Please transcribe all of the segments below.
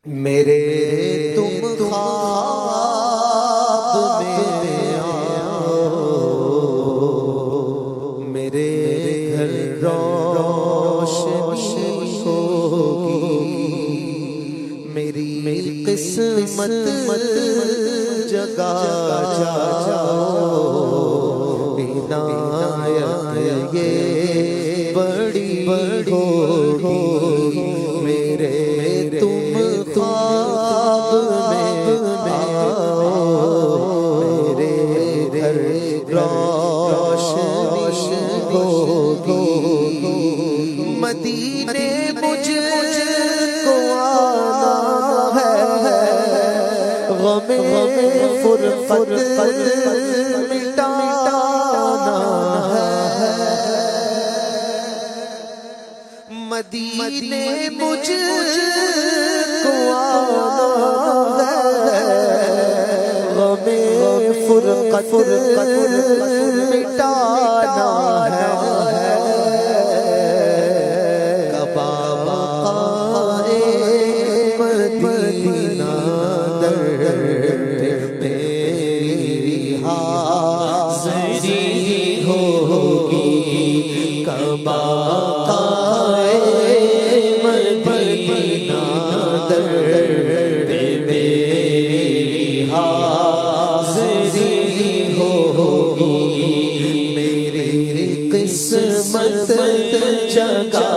میرے تم خواب میں آؤ، میرے گھر روشنی ہوگی، میری قسمت جگا جاؤ، عنایت یہ بڑی ہوگی، میرے تم خواب میں آؤ، میرے گھر روشنی ہوگی، مدینے مجھ کو آنا ہے، غم فرقت مٹانا ہے، مدینے مجھ کو آنا ہے، غم فرقت مٹانا ہے، کعبہ مدینہ در میری حاضری ہوگی، کعبہ مدینہ در میری حاضری ہوگی، میری قسمت جگا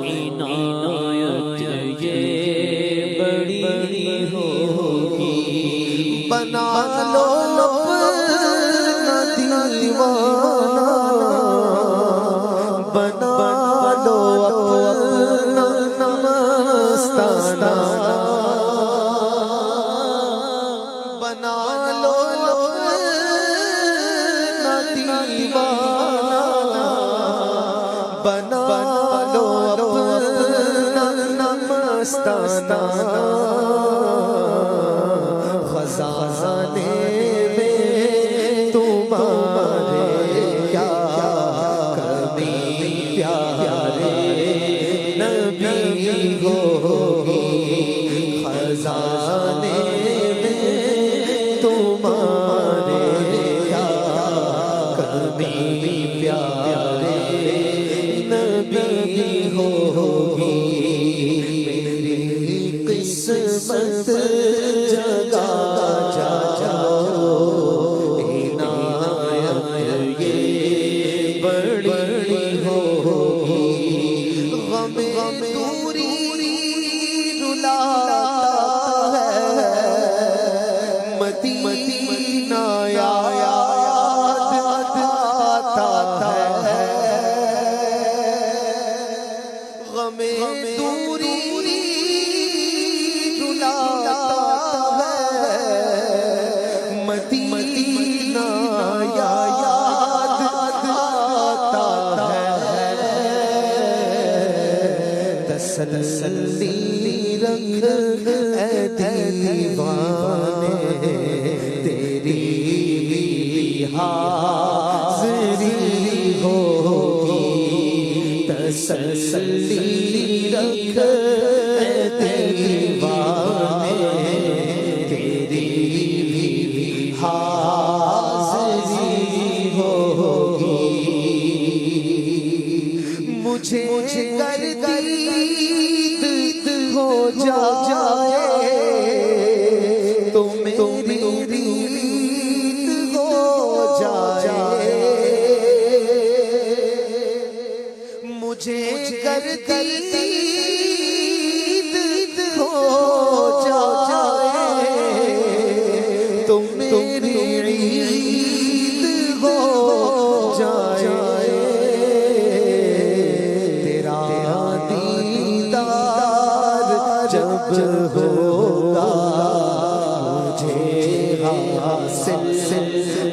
عنایت یہ بڑی ہوگی، بنا لو اپنا دیوانہ، بنا لو اپنا مستانہ، بنا لو اپنا دیوانہ، بنا لو اپنا مستانہ، خزانے میں تمہارے کیا کمی، پیارے نبی ہوگی، خزانے میں تمہارے کیا کمی، پیارے نبی ہوگی، میری قسمت جگا جاؤ، عنایت یہ بڑی ہوگی، غم دوری رلاتا ہے، مدینہ یاد آتا ہے، غم دوری رلاتا ہے، مدینہ یاد آتا ہے، تسلی رکھ اے دیوانے، تیری حاضری ہوگی، تسلی رکھ اے دیوانے، تیری حاضری ہوگی، مجھے گردید ہو جائے تو میری عید ہو جائے، مجھے گردید ہو جائے تو میری عید ہو جائے، تیرا دیدار جب ہوگا مجھے حاصل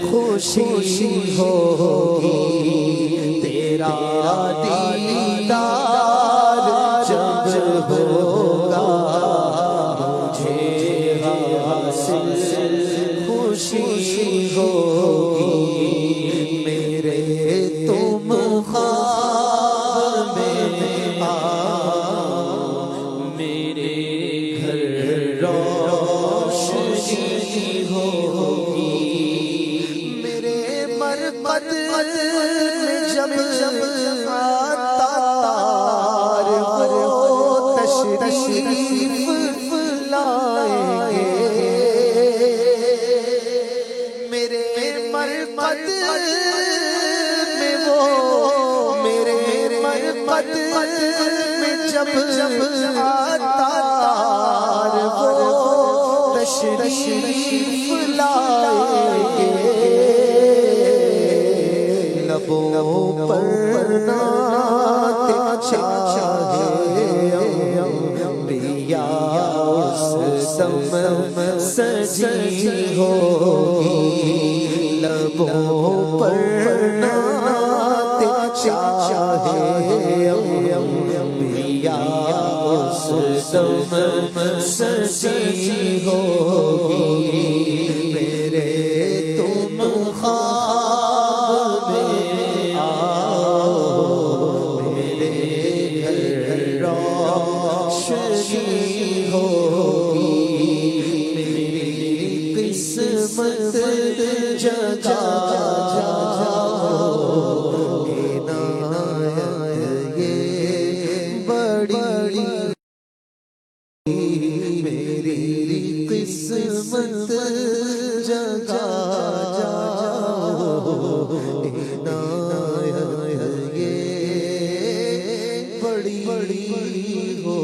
خوشی ہوگی، تیرا دیدار جب ہوگا مجھے حاصل خوشی ہوگی، میرے تم خواب میں آؤ، جب عطار وہ تشریف لائیں گے میرے مرقد میں وہ میرے مرقد میں جب عطار وہ تشریف لائیں گے لبوں پر نعت چاہے انبیاء اس دم سجی ہوگی لبوں پر نعت چاہے انبیاء اس دم سجی ہوگی میرے تم خواب میں آؤ میرے گھر روشنی ہوگی میری قسمت جگا جاؤ عنایت یہ بڑی میری قسمت جگا جاؤ عنایت یہ بڑی ہو